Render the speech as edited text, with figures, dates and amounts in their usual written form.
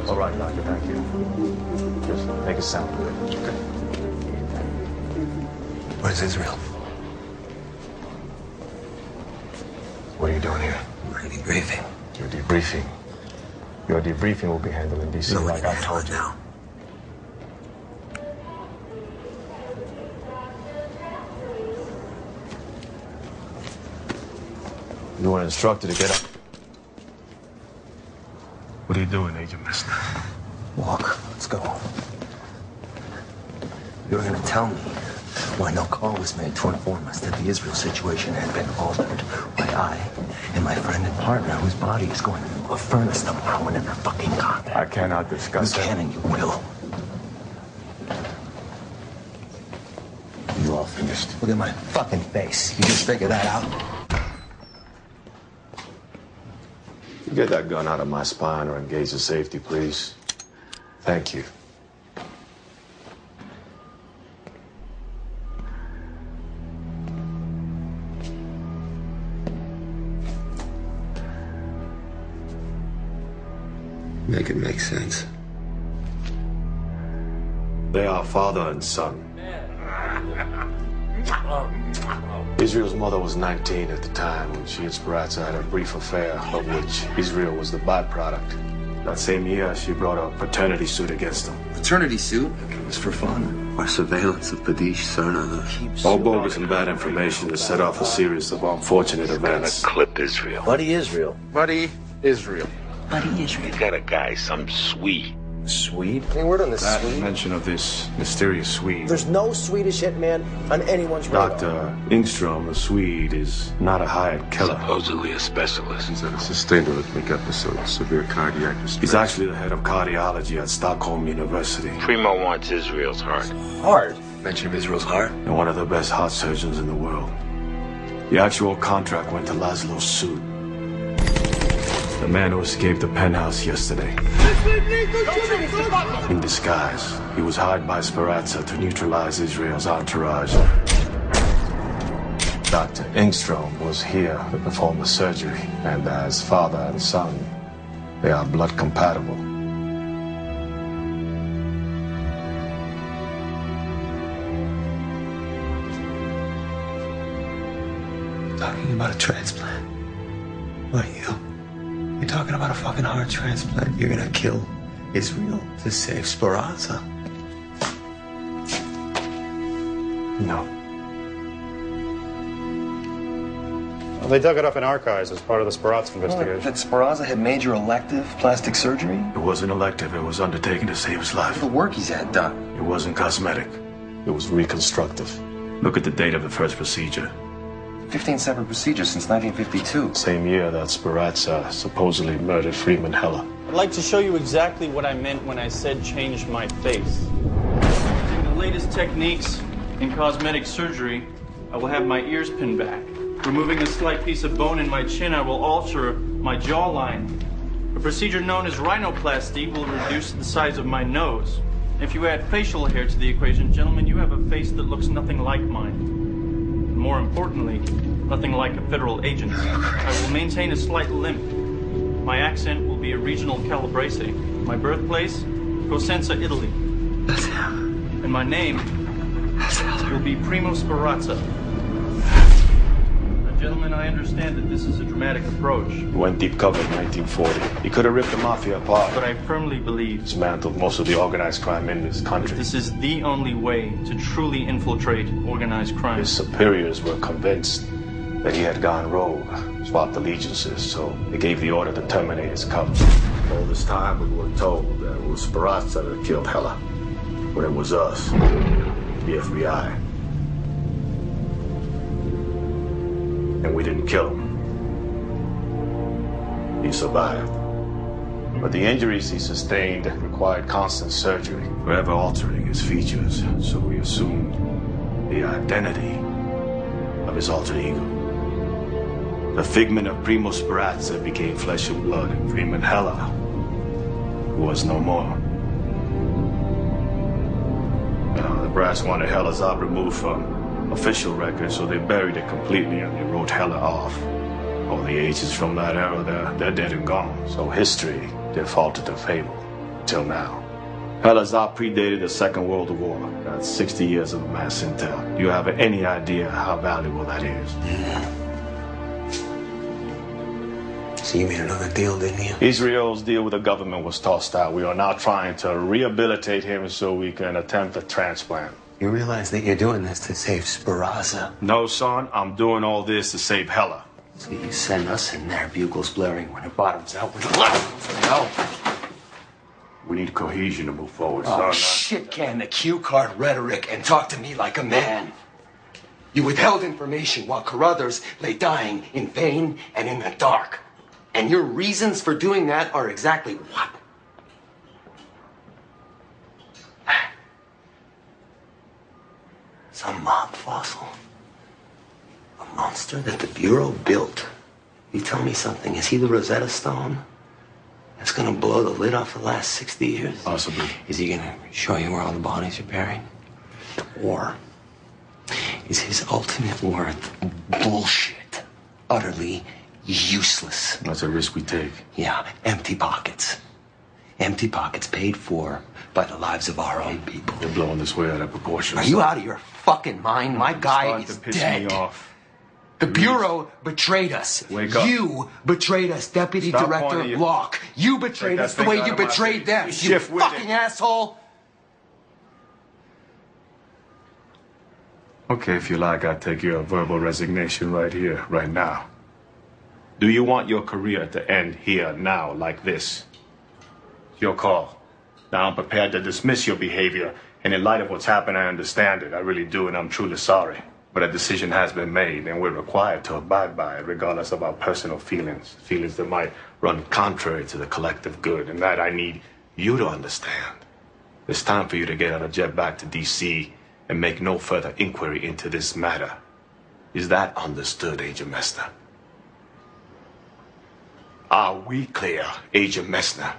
All right, doctor, thank you. Just make it sound good. Okay. Where's Israel? What are you doing here? We're debriefing. You're debriefing. Your debriefing will be handled in D.C. No, like I told you. Now. You were instructed to get up. What are you doing, Agent Mister? Walk. Let's go. You were going to tell me why no call was made to inform us that the Israel situation had been altered. Why I and my friend and partner, whose body is going into a furnace tomorrow, were never fucking contact. I cannot discuss You it. can and you will. You all finished. Look at my fucking face. You just figured that out? Get that gun out of my spine or engage the safety, please. Thank you. Make it make sense. They are father and son. Israel's mother was 19 at the time when she and Speranza had a brief affair, of which Israel was the byproduct. That same year, she brought a paternity suit against him. Paternity suit? It was for fun. Or surveillance of Padish, Cerna. All bogus and bad information to set off a series of unfortunate events. Clip Israel. Buddy Israel. Buddy Israel. Buddy Israel. You got a guy, some Swede. Swede? Any word on this That Swede? mention of this mysterious Swede. There's no Swedish hitman on anyone's radar. Dr. Ingstrom, the Swede, is not a hired killer. Supposedly a specialist. He's had a sustained arrhythmic episode, severe cardiac distress. He's actually the head of cardiology at Stockholm University. Primo wants Israel's heart. Heart? Mention of Israel's heart? And one of the best heart surgeons in the world. The actual contract went to Laszlo's suit. The man who escaped the penthouse yesterday. In disguise, he was hired by Speranza to neutralize Israel's entourage. Dr. Ingstrom was here to perform the surgery, and as father and son, they are blood compatible. Talking about a transplant. What are you? You're talking about a fucking heart transplant. You're gonna kill Israel to save Speranza. No. Well, they dug it up in archives as part of the Speranza investigation. That Speranza had major elective plastic surgery? It wasn't elective. It was undertaken to save his life. The work he's had done. It wasn't cosmetic. It was reconstructive. Look at the date of the first procedure. 15 separate procedures since 1952. Same year that Speranza supposedly murdered Freeman Heller. I'd like to show you exactly what I meant when I said change my face. Using the latest techniques in cosmetic surgery, I will have my ears pinned back. Removing a slight piece of bone in my chin, I will alter my jawline. A procedure known as rhinoplasty will reduce the size of my nose. If you add facial hair to the equation, gentlemen, you have a face that looks nothing like mine. More importantly, nothing like a federal agent. I will maintain a slight limp. My accent will be a regional calabrese. My birthplace, Cosenza, Italy. That's him. And my name will be Primo Speranza. Now, gentlemen, I understand that this is a dramatic approach, He went deep cover in 1940. He could have ripped the mafia apart, but I firmly believe dismantled most of the organized crime in this country. this is the only way to truly infiltrate organized crime. His superiors were convinced that he had gone rogue, swapped allegiances, so they gave the order to terminate his cubs. All this time we were told that it was Speranza that killed Heller, when it was us, the FBI. And we didn't kill him. He survived. But the injuries he sustained required constant surgery, forever altering his features, so we assumed the identity of his alter ego. The figment of Primo Speranza became flesh and blood, and Freeman Heller was no more. The brass wanted Heller's op removed from official records, so they buried it completely and they wrote Heller off. All the ages from that era, they're dead and gone. So history defaulted to fable. till now. Al-Azhar predated the Second World War. That's 60 years of mass intel. Do you have any idea how valuable that is? So you made another deal, didn't you? Israel's deal with the government was tossed out. We are now trying to rehabilitate him so we can attempt a transplant. You realize that you're doing this to save Speranza? No, son, I'm doing all this to save Hella. So you send us in there, bugles blaring when it bottoms out with the hell. We need cohesion to move forward, Oh, son. shit can the cue card rhetoric and talk to me like a man. You withheld information while Carruthers lay dying in pain and in the dark. And your reasons for doing that are exactly what? Some mob fossil. A monster that the Bureau built. You tell me something, is he the Rosetta Stone that's gonna blow the lid off the last 60 years? Possibly. Is he gonna show you where all the bodies are buried? Or is his ultimate worth bullshit? Utterly useless. That's a risk we take. Yeah, empty pockets. Empty pockets paid for by the lives of our own people. You're blowing this way out of proportion. Are you out of your fucking mind? My guy Starting is to piss dead. me off. The Bureau betrayed us. Wake up. You betrayed us, Deputy Stop Director pointing your- Locke. You betrayed Take us that the way finger you out of my betrayed face. them. You You shift with fucking it. asshole. Okay, if you like, I'll take your verbal resignation right here, right now. Do you want your career to end here, now, like this? It's your call. Now, I'm prepared to dismiss your behavior, and in light of what's happened, I understand it. I really do, and I'm truly sorry. But a decision has been made, and we're required to abide by it, regardless of our personal feelings. Feelings that might run contrary to the collective good, and that I need you to understand. It's time for you to get on a jet back to D.C. and make no further inquiry into this matter. Is that understood, Agent Messner? Are we clear, Agent Messner?